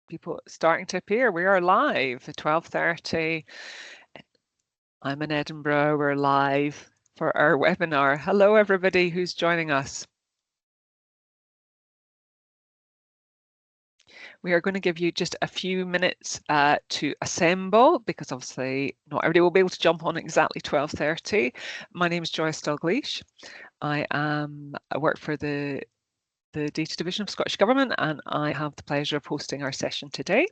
People starting to appear. We are live at 12:30. I'm in Edinburgh. We're live for our webinar. Hello, everybody who's joining us. We are going to give you just a few minutes to assemble, because obviously not everybody will be able to jump on exactly 12:30. My name is Joyce Dalgleish. I work for the Data Division of Scottish Government, and I have the pleasure of hosting our session today.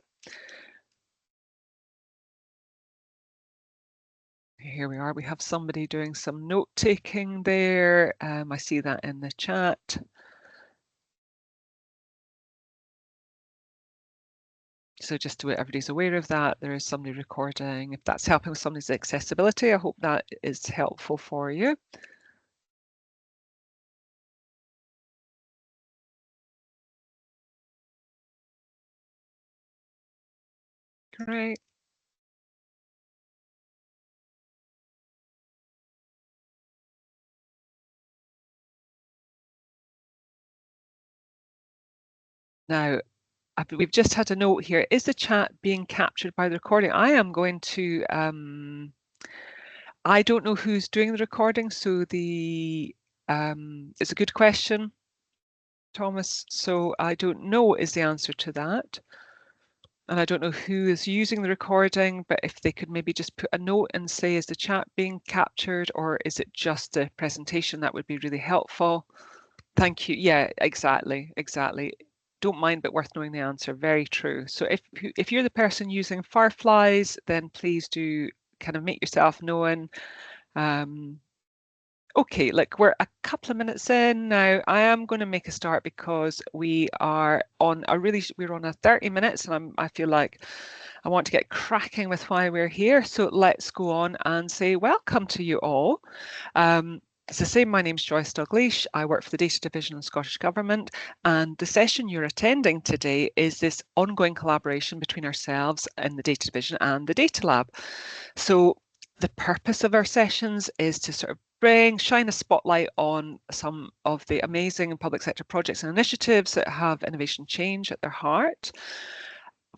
Here we are. We have somebody doing some note taking there. I see that in the chat. So just so everybody's aware of that, there is somebody recording. If that's helping with somebody's accessibility, I hope that is helpful for you. Great. Now, we've just had a note here. Is the chat being captured by the recording? I am going to, I don't know who's doing the recording, so it's a good question, Thomas. So I don't know is the answer to that. And I don't know who is using the recording, but if they could maybe just put a note and say, is the chat being captured or is it just a presentation? That would be really helpful. Thank you. Yeah, exactly. Don't mind, but worth knowing the answer. Very true. So if you're the person using Fireflies, then please do kind of make yourself known. Okay, look, we're a couple of minutes in now. I am going to make a start because we are on we're on a 30 minutes, and I feel like I want to get cracking with why we're here. So let's go on and say welcome to you all. As I say, my name's Joyce Dalgleish. I work for the Data Division in Scottish Government, and the session you're attending today is this ongoing collaboration between ourselves in the Data Division and the Data Lab. So the purpose of our sessions is to sort of shine a spotlight on some of the amazing public sector projects and initiatives that have innovation change at their heart.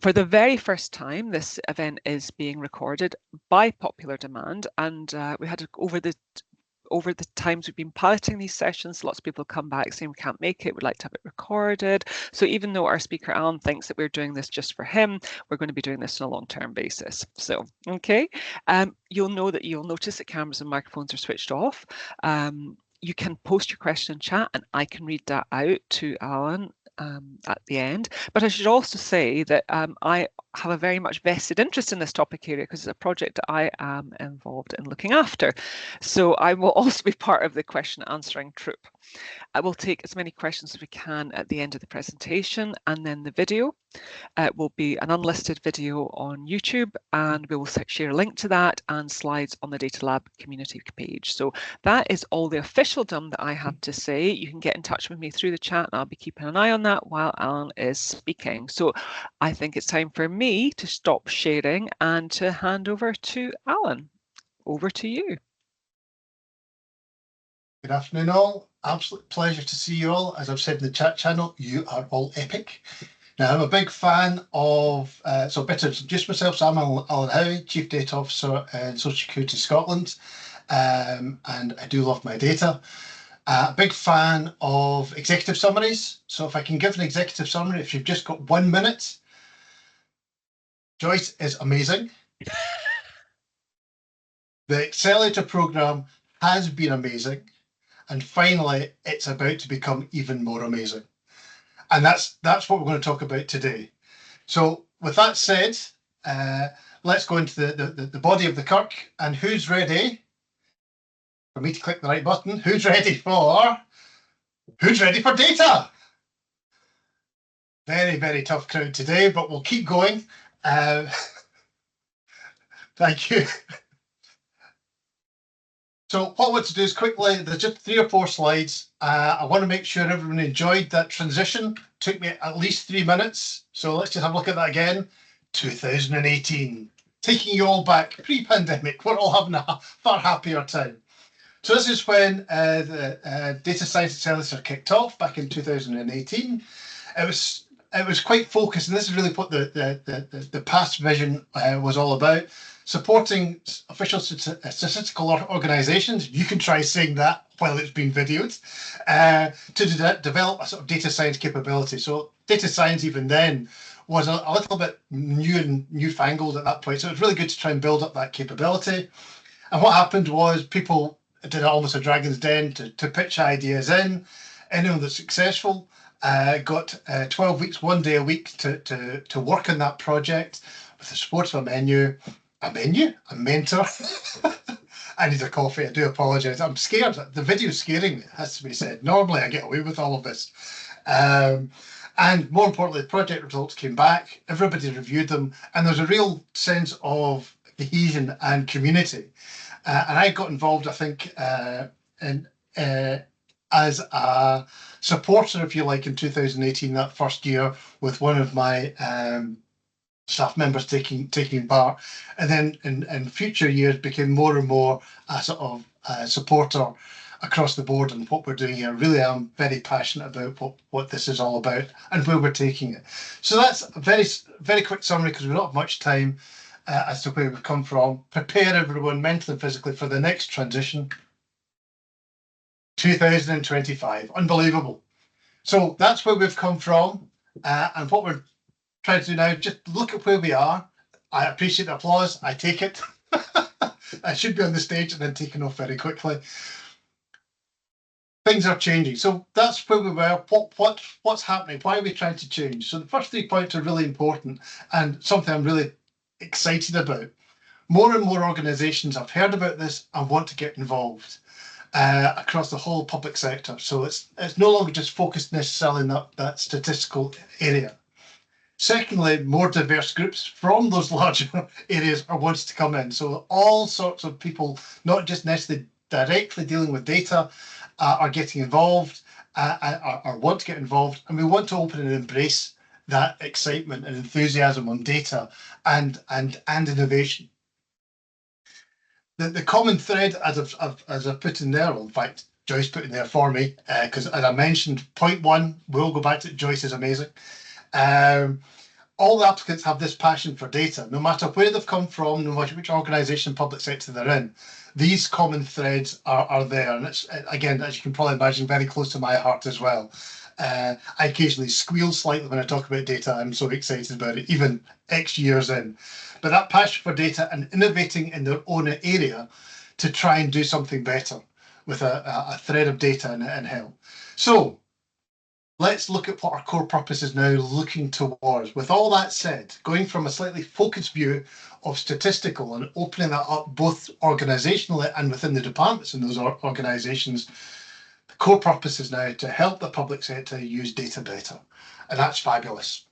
For the very first time, this event is being recorded by popular demand, and we had over the times we've been piloting these sessions, lots of people come back saying we can't make it, we'd like to have it recorded. So even though our speaker Alan thinks that we're doing this just for him, we're going to be doing this on a long-term basis. So, okay, you'll notice that cameras and microphones are switched off. You can post your question in chat and I can read that out to Alan at the end. But I should also say that I have a very much vested interest in this topic area because it's a project that I am involved in looking after. So I will also be part of the question answering troupe. I will take as many questions as we can at the end of the presentation, and then the video will be an unlisted video on YouTube, and we will share a link to that and slides on the Data Lab community page. So that is all the officialdom that I have to say. You can get in touch with me through the chat, and I'll be keeping an eye on that while Alan is speaking. So I think it's time for me to stop sharing and to hand over to Alan. Over to you. Good afternoon all. Absolute pleasure to see you all. As I've said in the chat channel, you are all epic. Now, I'm a big fan of, so better introduce myself. So I'm Alan Howie, Chief Data Officer in Social Security Scotland, and I do love my data. A big fan of executive summaries. So if I can give an executive summary, if you've just got 1 minute, Joyce is amazing. The Accelerator programme has been amazing. And finally, it's about to become even more amazing. And that's what we're going to talk about today. So with that said, let's go into the body of the Kirk. And who's ready for me to click the right button? Who's ready for data? Very, very tough crowd today, but we'll keep going. Thank you. So what I want to do is quickly, there's just 3 or 4 slides. I want to make sure everyone enjoyed that transition. Took me at least 3 minutes. So let's just have a look at that again. 2018, taking you all back pre-pandemic. We're all having a far happier time. So this is when the Data Science Accelerator kicked off back in 2018. It was it was quite focused, and this is really what the past vision was all about. Supporting official statistical organizations. You can try saying that while it's being videoed, to develop a sort of data science capability. So data science even then was a little bit new and newfangled at that point. So it was really good to try and build up that capability. And what happened was people did almost a dragon's den to pitch ideas in. Anyone that's successful got 12 weeks, 1 day a week to work on that project with the support of a mentor. I need a coffee. I do apologize. I'm scared. The video's scaring me, it has to be said. Normally I get away with all of this. And more importantly, the project results came back, everybody reviewed them, and there's a real sense of cohesion and community. And I got involved, I think, as a supporter, if you like, in 2018, that first year, with one of my staff members taking part, and then in future years became more and more a sort of supporter across the board and what we're doing here. Really, I'm very passionate about what this is all about and where we're taking it. So that's a very quick summary, because we don't have much time, as to where we've come from. Prepare everyone mentally and physically for the next transition. 2025, unbelievable. So that's where we've come from, and what we're trying to do now. Just look at where we are. I appreciate the applause. I take it. I should be on the stage and then taken off very quickly. Things are changing. So that's where we were. What's happening? Why are we trying to change? So the first 3 points are really important and something I'm really excited about. More and more organizations have heard about this and want to get involved across the whole public sector. So it's no longer just focused necessarily in that statistical area. Secondly, more diverse groups from those larger areas are wanting to come in. So all sorts of people, not just necessarily directly dealing with data, are getting involved, or want to get involved, and we want to open and embrace that excitement and enthusiasm on data and innovation. The common thread, as I've put in there, well, in fact, Joyce put in there for me, because as I mentioned, point 1, we'll go back to Joyce, is amazing. All the applicants have this passion for data, no matter where they've come from, no matter which organisation, public sector they're in. These common threads are there, and it's, again, as you can probably imagine, very close to my heart as well. I occasionally squeal slightly when I talk about data. I'm so excited about it, even X years in. But that passion for data and innovating in their own area to try and do something better with a thread of data and help. So let's look at what our core purpose is now looking towards. With all that said, going from a slightly focused view of statistical and opening that up both organisationally and within the departments in those organisations, the core purpose is now to help the public sector use data better. And that's fabulous.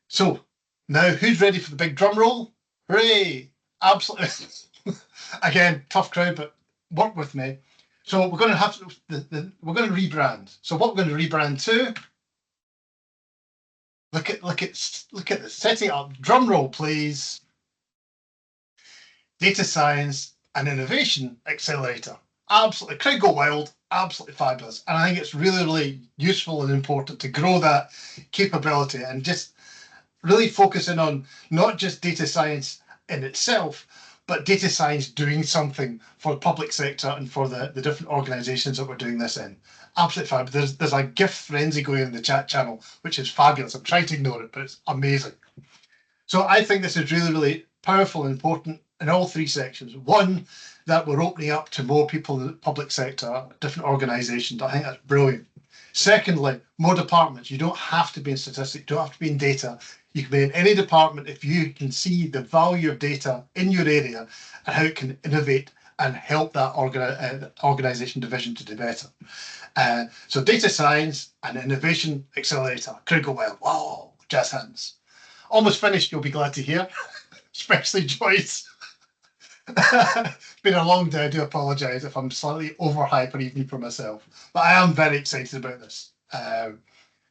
So now, who's ready for the big drum roll? Hooray! Absolutely. Again, tough crowd, but work with me. So we're going to have we're going to rebrand. So what we're going to rebrand to? Look at the setting up. Drum roll, please. Data Science and Innovation Accelerator. Absolutely, crowd go wild. Absolutely fabulous. And I think it's really, really useful and important to grow that capability and just really focusing on not just data science in itself, but data science doing something for the public sector and for the different organisations that we're doing this in. Absolutely fabulous. There's a gift frenzy going in the chat channel, which is fabulous. I'm trying to ignore it, but it's amazing. So I think this is really, really powerful and important in all 3 sections. One, that we're opening up to more people in the public sector, different organisations. I think that's brilliant. Secondly, more departments. You don't have to be in statistics, you don't have to be in data. You can be in any department if you can see the value of data in your area and how it can innovate and help that organisation division to do better. So data science and innovation accelerator, critical well. Wow, jazz hands. Almost finished, you'll be glad to hear, especially Joyce. It's been a long day. I do apologise if I'm slightly overhyping even for myself, but I am very excited about this.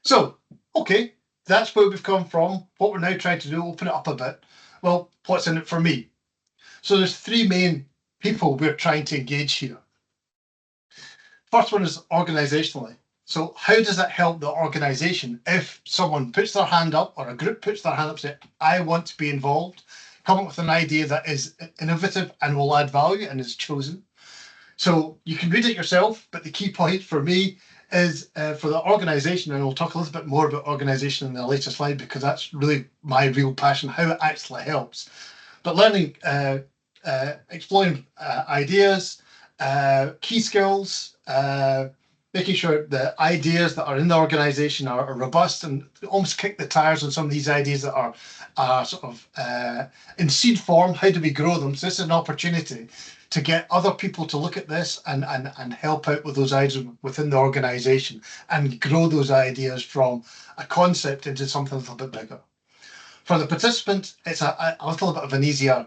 So, okay, that's where we've come from. What we're now trying to do, open it up a bit. Well, what's in it for me? So there's 3 main people we're trying to engage here. First one is organisationally. So how does that help the organization? If someone puts their hand up or a group puts their hand up and say, I want to be involved, come up with an idea that is innovative and will add value and is chosen. So you can read it yourself, but the key point for me is for the organization, and we'll talk a little bit more about organization in the later slide, because that's really my real passion, how it actually helps. But learning, exploring ideas, key skills, making sure the ideas that are in the organization are robust and almost kick the tires on some of these ideas that are sort of in seed form. How do we grow them? So this is an opportunity to get other people to look at this and help out with those ideas within the organization and grow those ideas from a concept into something a little bit bigger. For the participant, it's a little bit of an easier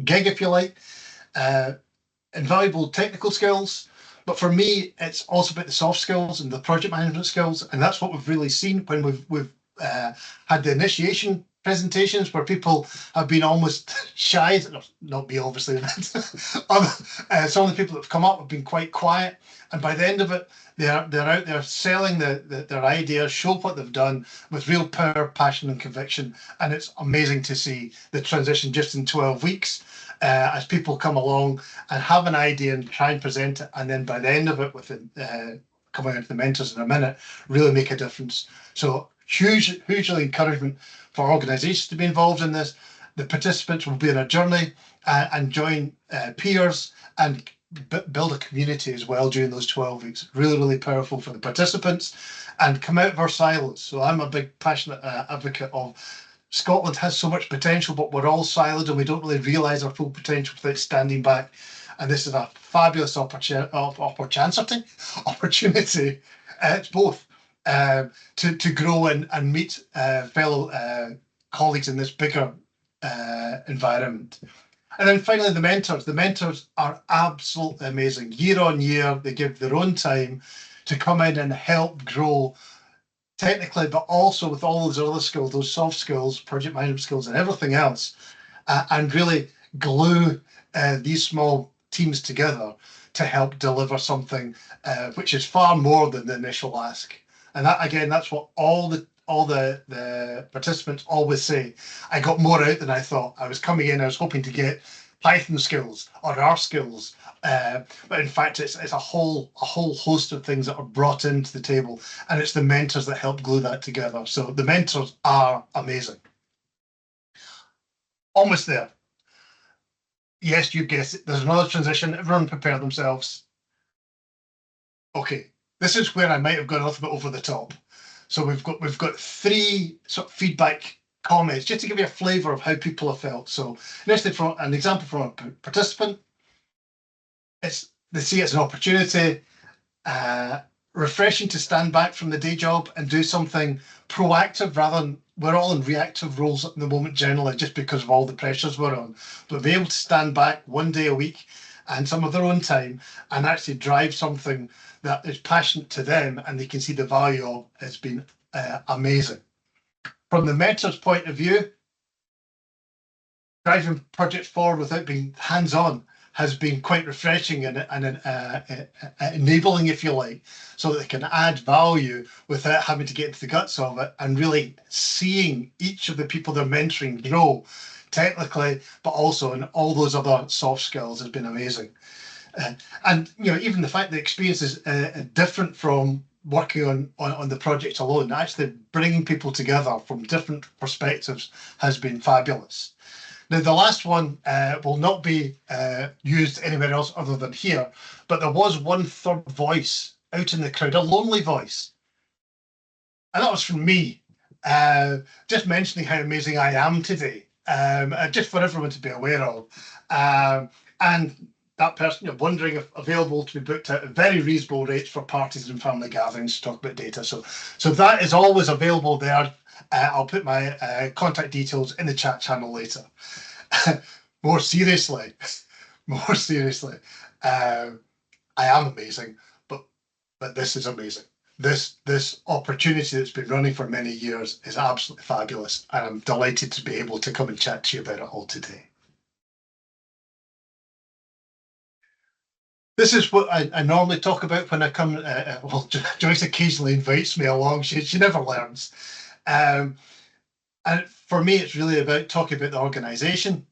gig, if you like. Invaluable technical skills, but for me, it's also about the soft skills and the project management skills, and that's what we've really seen when we've had the initiation presentations where people have been almost shy. Not me, obviously. Some of the people that have come up have been quite quiet, and by the end of it, they're out there selling their ideas, show what they've done with real power, passion, and conviction, and it's amazing to see the transition just in 12 weeks. As people come along and have an idea and try and present it, and then by the end of it, with coming into the mentors in a minute, really make a difference. So hugely encouragement for organisations to be involved in this. The participants will be on a journey and join peers and build a community as well during those 12 weeks. Really powerful for the participants, and come out of our silos. So I'm a big passionate advocate of Scotland has so much potential, but we're all siloed and we don't really realise our full potential without standing back. And this is a fabulous opportunity. It's both to grow and meet fellow colleagues in this bigger environment. And then finally, the mentors. The mentors are absolutely amazing. Year on year, they give their own time to come in and help grow technically, but also with all those other skills, those soft skills, project management skills, and everything else, and really glue these small teams together to help deliver something which is far more than the initial ask. And that, again, that's what all the participants always say. I got more out than I thought. I was coming in, I was hoping to get Python skills or R skills, but in fact, it's a whole host of things that are brought into the table, and it's the mentors that help glue that together. So the mentors are amazing. Almost there. Yes, you guessed it. There's another transition. Everyone prepare themselves. Okay, this is where I might have gone a little bit over the top. So we've got three sort of feedback comments just to give you a flavour of how people have felt. So initially, from an example from a participant, they see it's an opportunity, refreshing to stand back from the day job and do something proactive rather than we're all in reactive roles at the moment generally just because of all the pressures we're on. But be able to stand back one day a week and some of their own time and actually drive something that is passionate to them and they can see the value of, has been amazing. From the mentor's point of view, driving projects forward without being hands-on has been quite refreshing and enabling, if you like, so that they can add value without having to get into the guts of it, and really seeing each of the people they're mentoring grow technically, but also in all those other soft skills has been amazing. And even the fact the experience is different from working on the project alone, actually bringing people together from different perspectives has been fabulous. Now, the last one will not be used anywhere else other than here, but there was one third voice out in the crowd, a lonely voice. And that was from me, just mentioning how amazing I am today, just for everyone to be aware of. And that person, wondering if available to be booked out at very reasonable rates for parties and family gatherings to talk about data. So that is always available there. I'll put my contact details in the chat channel later. More seriously, I am amazing, but this is amazing. This opportunity that's been running for many years is absolutely fabulous, and I'm delighted to be able to come and chat to you about it all today. This is what I normally talk about when I come. Well, Joyce occasionally invites me along. She never learns. Um, and for me, it's really about talking about the organisation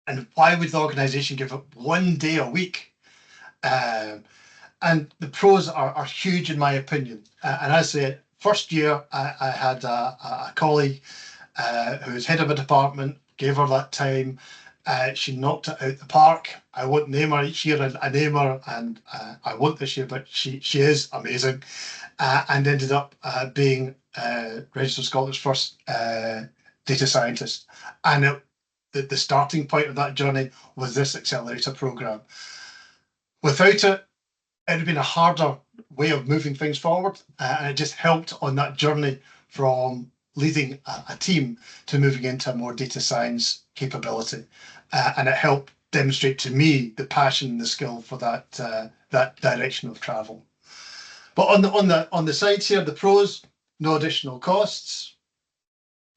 and why would the organisation give up 1 day a week. Um, and the pros are huge in my opinion. And as I say, first year, I had a colleague who was head of a department, gave her that time. She knocked it out the park. I won't name her each year. I name her, and I won't this year, but she is amazing, and ended up being Registered Scotland's first data scientist. And the starting point of that journey was this accelerator program. Without it, it would have been a harder way of moving things forward, and it just helped on that journey from leading a team to moving into a more data science capability, and it helped demonstrate to me the passion and the skill for that direction of travel. But on the sides here, the pros: no additional costs,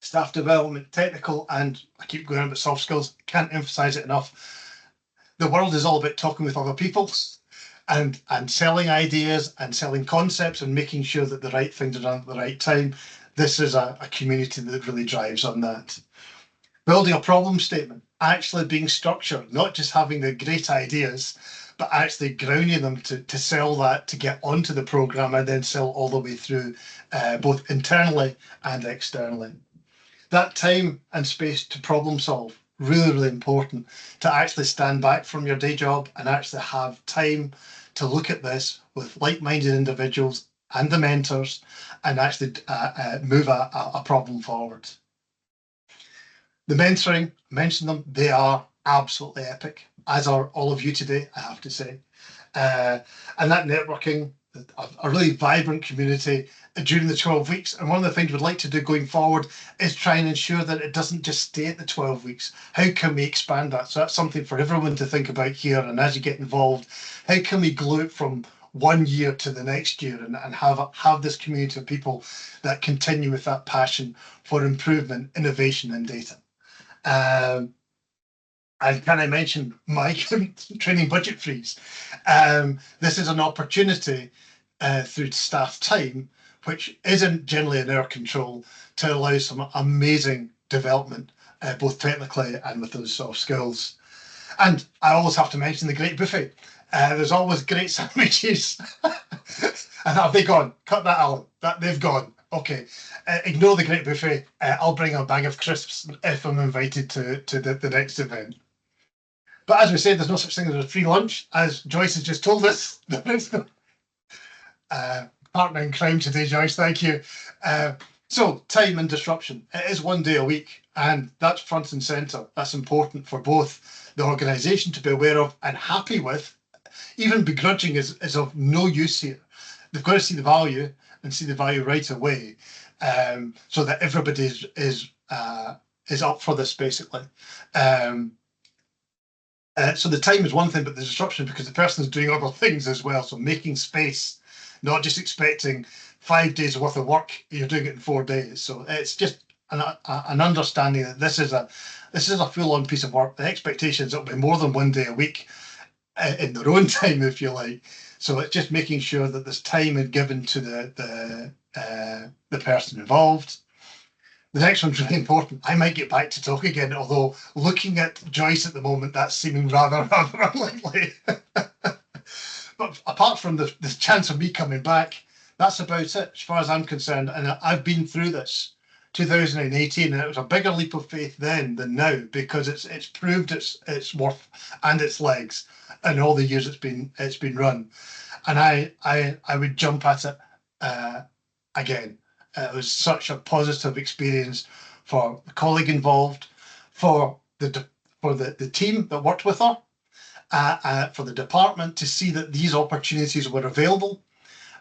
staff development, technical, and I keep going on about soft skills. Can't emphasize it enough. The world is all about talking with other people and selling ideas and selling concepts and making sure that the right things are done at the right time. This is a community that really drives on that. Building a problem statement, actually being structured, not just having the great ideas, but actually grounding them to sell that, to get onto the program and then sell all the way through, both internally and externally. That time and space to problem solve, really, really important, to actually stand back from your day job and actually have time to look at this with like-minded individuals and the mentors and actually move a problem forward. The mentoring, I mentioned them, they are absolutely epic, as are all of you today, I have to say. And that networking, a really vibrant community during the 12 weeks. And one of the things we'd like to do going forward is try and ensure that it doesn't just stay at the 12 weeks. How can we expand that? So that's something for everyone to think about here. And as you get involved, how can we glue it from 1 year to the next year and have this community of people that continue with that passion for improvement, innovation, and data? And can I mention my training budget freeze? This is an opportunity through staff time, which isn't generally in our control, to allow some amazing development, both technically and with those soft skills. And I always have to mention the great buffet. There's always great sandwiches. And have they gone? Cut that, Alan. They've gone. Okay. Ignore the great buffet. I'll bring a bag of crisps if I'm invited to the next event. But as we said, there's no such thing as a free lunch. As Joyce has just told us, there is no partner in crime today, Joyce. Thank you. So time and disruption. It is 1 day a week, and that's front and centre. That's important for both the organisation to be aware of and happy with. Even begrudging is of no use here. They've got to see the value and see the value right away, so that everybody is up for this, basically. So the time is one thing, but the disruption, because the person is doing other things as well. So making space, not just expecting 5 days worth of work, you're doing it in 4 days. So it's just an understanding that this is a full-on piece of work. The expectation is it'll be more than 1 day a week in their own time, if you like. So it's just making sure that there's time is given to the person involved. The next one's really important. I might get back to talk again, although looking at Joyce at the moment, that's seeming rather unlikely. But apart from the chance of me coming back, that's about it as far as I'm concerned. And I've been through this 2018, and it was a bigger leap of faith then than now, because it's proved its worth and its legs in all the years it's been run. And I would jump at it again. It was such a positive experience for the colleague involved, for the team that worked with her, for the department to see that these opportunities were available.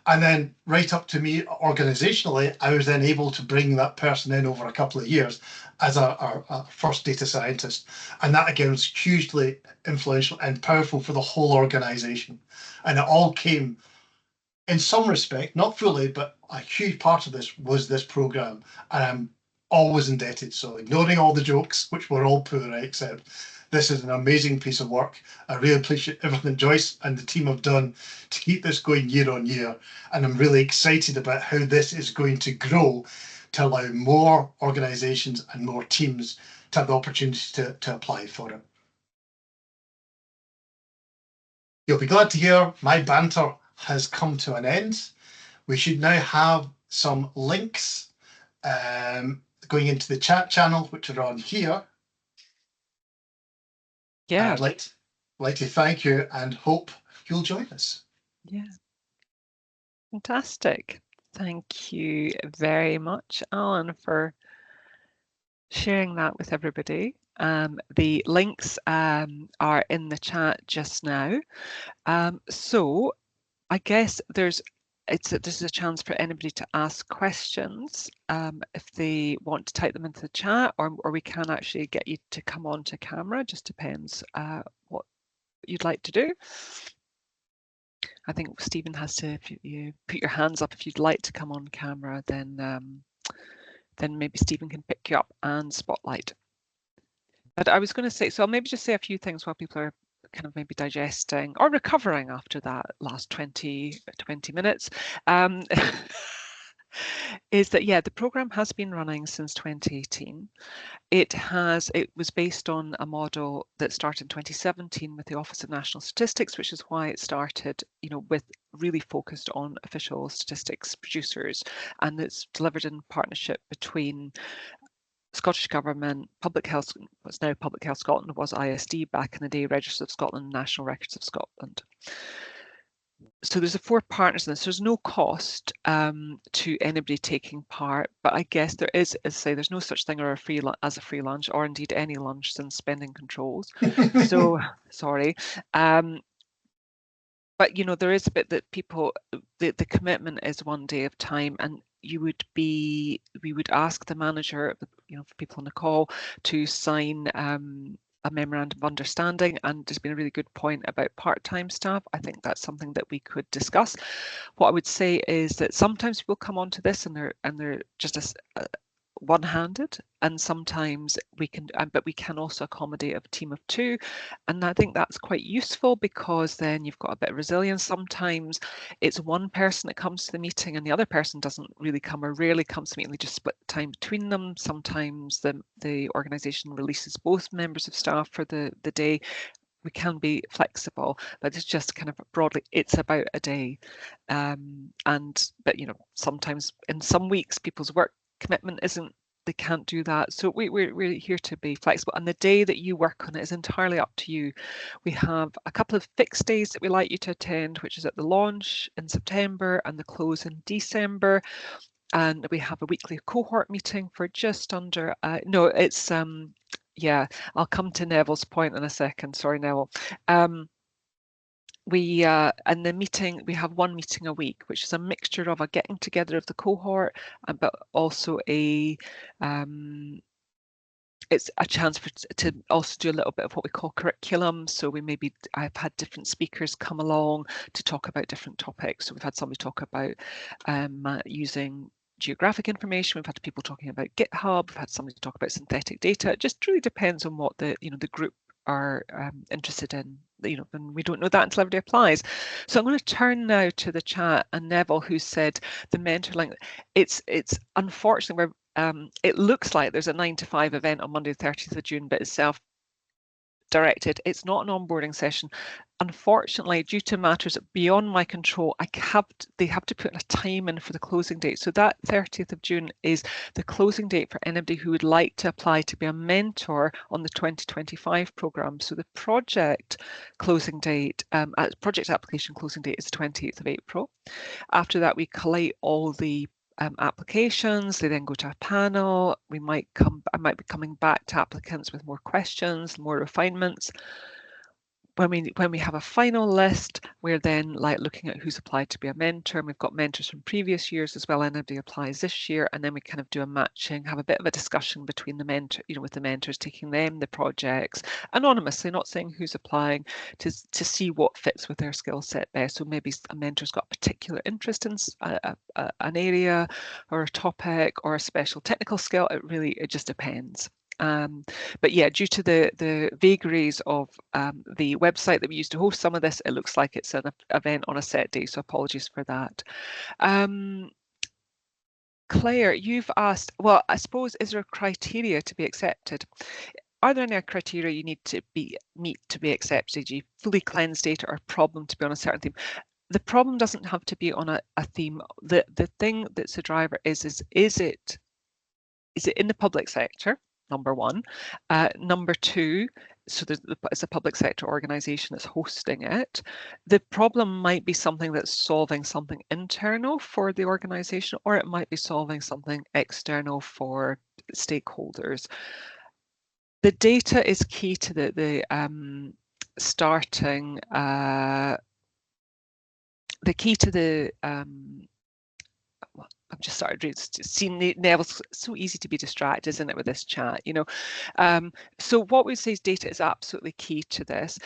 And then right up to me organisationally, I was then able to bring that person in over a couple of years as our first data scientist. And that again was hugely influential and powerful for the whole organisation. And it all came, in some respect, not fully, but a huge part of this was this program, and I'm always indebted. So ignoring all the jokes, which were all poor, I accept, This is an amazing piece of work. I really appreciate everything Joyce and the team have done to keep this going year on year. And I'm really excited about how this is going to grow to allow more organisations and more teams to have the opportunity to apply for it. You'll be glad to hear my banter has come to an end. We should now have some links going into the chat channel, which are on here. Yeah. I'd like to thank you and hope you'll join us. Yeah. Fantastic. Thank you very much, Alan, for sharing that with everybody. The links are in the chat just now. So I guess this is a chance for anybody to ask questions if they want to type them into the chat, or we can actually get you to come on to camera. Just depends what you'd like to do. I think Stephen has to, if you put your hands up if you'd like to come on camera, then maybe Stephen can pick you up and spotlight. But I was going to say, so I'll maybe just say a few things while people are kind of maybe digesting or recovering after that last 20 minutes. Is that, yeah, the programme has been running since 2018. It was based on a model that started in 2017 with the Office of National Statistics, which is why it started, with really focused on official statistics producers, and it's delivered in partnership between Scottish Government, Public Health, what's now Public Health Scotland, was ISD back in the day, Register of Scotland, National Records of Scotland. So there's 4 partners in this. There's no cost to anybody taking part, but I guess there is, as I say, there's no such thing as a free lunch, or indeed any lunch since spending controls. So sorry. But there is a bit that people, the commitment is 1 day of time, and we would ask the manager, for people on the call, to sign a memorandum of understanding. And there's been a really good point about part-time staff. I think that's something that we could discuss. What I would say is that sometimes people come onto this and they're just one-handed, and sometimes we can, but we can also accommodate a team of 2, and I think that's quite useful because then you've got a bit of resilience. Sometimes it's one person that comes to the meeting and the other person doesn't really come or rarely comes to the meeting. They just split the time between them. Sometimes the organisation releases both members of staff for the day. We can be flexible, but it's just kind of broadly, it's about a day. But sometimes in some weeks people's work commitment they can't do that. So we're here to be flexible, and the day that you work on it is entirely up to you. We have a couple of fixed days that we like you to attend, which is at the launch in September and the close in December. And we have a weekly cohort meeting for just under, yeah, I'll come to Neville's point in a second. Sorry, Neville. And the meeting, we have 1 meeting a week, which is a mixture of a getting together of the cohort, but also it's a chance to also do a little bit of what we call curriculum. So I've had different speakers come along to talk about different topics. So we've had somebody talk about using geographic information. We've had people talking about GitHub. We've had somebody talk about synthetic data. It just really depends on what the group are interested in. And we don't know that until everybody applies. So I'm going to turn now to the chat, and Neville, who said the mentor link. It's unfortunately it looks like there's a 9 to 5 event on Monday the 30th of June, but it's self-directed. It's not an onboarding session. Unfortunately, due to matters beyond my control, they have to put a time in for the closing date. So that 30th of June is the closing date for anybody who would like to apply to be a mentor on the 2025 programme. So the project closing date, project application closing date is the 28th of April. After that, we collate all the applications. They then go to a panel. I might be coming back to applicants with more questions, more refinements. When we have a final list, we're then looking at who's applied to be a mentor, and we've got mentors from previous years as well, and anybody applies this year, and then we kind of do a matching, have a bit of a discussion between the mentor, with the mentors, taking them the projects anonymously, not saying who's applying, to see what fits with their skill set best. So maybe a mentor's got a particular interest in an area or a topic or a special technical skill. It just depends. But yeah, due to the vagaries of the website that we use to host some of this, it looks like it's an event on a set day, so apologies for that. Claire, you've asked, well, I suppose, is there a criteria to be accepted? Are there any criteria you need to meet to be accepted? You fully cleansed data or problem to be on a certain theme? The problem doesn't have to be on a theme. The thing that's a driver is it in the public sector? Number one. Number two, so it's a public sector organisation that's hosting it. The problem might be something that's solving something internal for the organisation, or it might be solving something external for stakeholders. The data is key to the starting. The key to the I've just started seeing Neville's so easy to be distracted, isn't it, with this chat, you know? So what we say is data is absolutely key to this.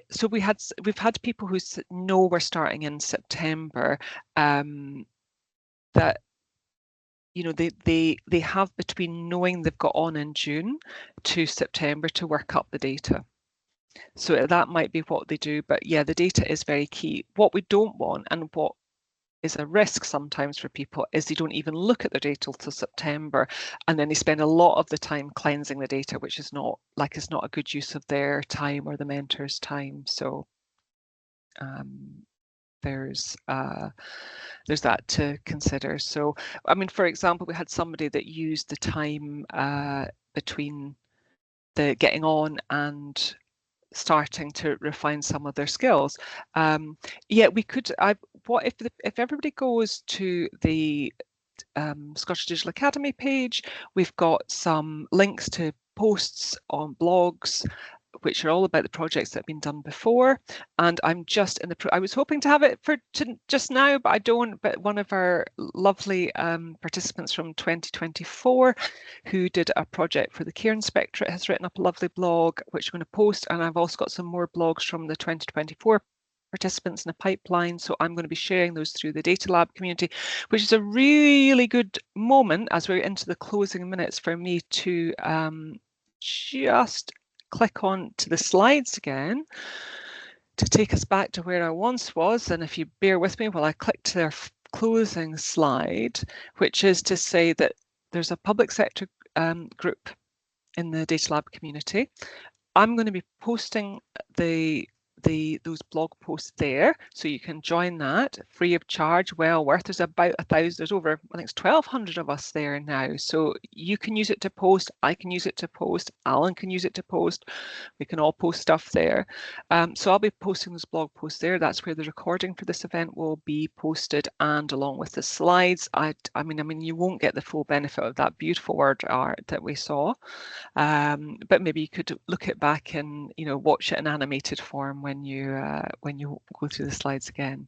So we've had people who know we're starting in September, that you know they have between knowing they've got on in June to September to work up the data. So that might be what they do, but yeah, the data is very key. What we don't want, and what is a risk sometimes for people, is they don't even look at their data till September, and then they spend a lot of the time cleansing the data, which is not a good use of their time or the mentor's time. So there's that to consider. So I mean, for example, we had somebody that used the time between the getting on and starting to refine some of their skills. Yeah, we could. What if everybody goes to the Scottish Digital Academy page? We've got some links to posts on blogs, which are all about the projects that have been done before. And I'm just in I was hoping to have it for just now, but I don't. But one of our lovely participants from 2024 who did a project for the Care Inspectorate has written up a lovely blog, which I'm going to post. And I've also got some more blogs from the 2024 participants in a pipeline, so I'm going to be sharing those through the Data Lab community, which is a really good moment as we're into the closing minutes for me to just click on to the slides again to take us back to where I once was. And if you bear with me while I click to their closing slide, which is to say that there's a public sector group in the Data Lab community. I'm going to be posting those blog posts there, so you can join that free of charge, well worth. There's about 1,000, there's over, I think it's 1,200 of us there now, so you can use it to post, I can use it to post, Alan can use it to post, we can all post stuff there. So I'll be posting those blog posts there. That's where the recording for this event will be posted, and along with the slides. I mean you won't get the full benefit of that beautiful word art that we saw, but maybe you could look it back and watch it in animated form when you go through the slides again.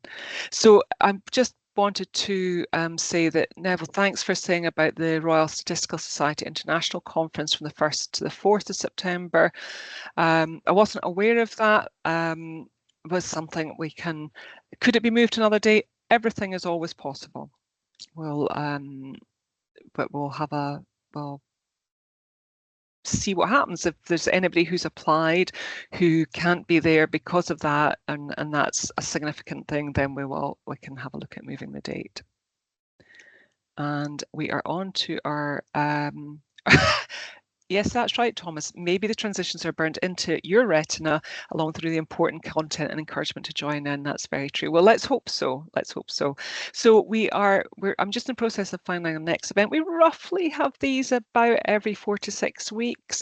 So I just wanted to say that, Neville, thanks for saying about the Royal Statistical Society International Conference from the 1st to the 4th of September. I wasn't aware of that. Was something could it be moved to another day? Everything is always possible. But we'll see what happens. If there's anybody who's applied who can't be there because of that, and that's a significant thing, then we can have a look at moving the date. And we are on to our yes, that's right, Thomas. Maybe the transitions are burnt into your retina along through the important content and encouragement to join in. That's very true. Well, let's hope so. Let's hope so. So I'm just in the process of finding the next event. We roughly have these about every 4 to 6 weeks.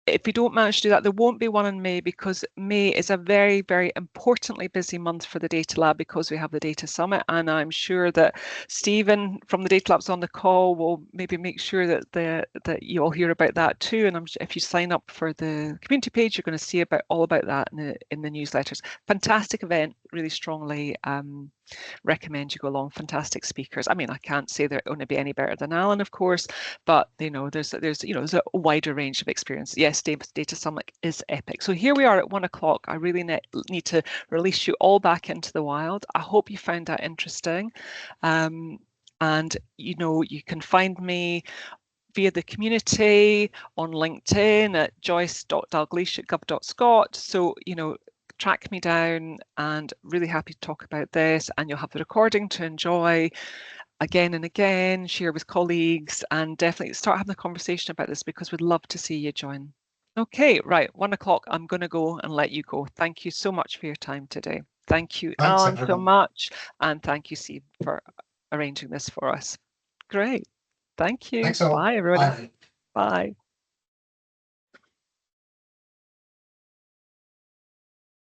If we don't manage to do that, there won't be one in May, because May is a very, very importantly busy month for the Data Lab, because we have the Data Summit, and I'm sure that Stephen from the Data Lab's on the call will maybe make sure that you all hear about that too. And if you sign up for the community page, you're going to see all about that in the newsletters. Fantastic event, really strongly recommend you go along. Fantastic speakers. I mean, I can't say they're going to be any better than Alan, of course, but there's a wider range of experience. Yes, Data Summit is epic. So here we are at 1 o'clock. I really need to release you all back into the wild. I hope you found that interesting. And you can find me via the community on LinkedIn at joyce.dalgleish@gov.scot. So, track me down, and really happy to talk about this. And you'll have the recording to enjoy again and again, share with colleagues, and definitely start having a conversation about this, because we'd love to see you join. Okay, right, 1 o'clock. I'm going to go and let you go. Thank you so much for your time today. Thank you, Thanks, Alan, so everyone. much. And thank you, Steve, for arranging this for us. Great. Thank you. Thanks all. Bye, everybody. Bye. Bye.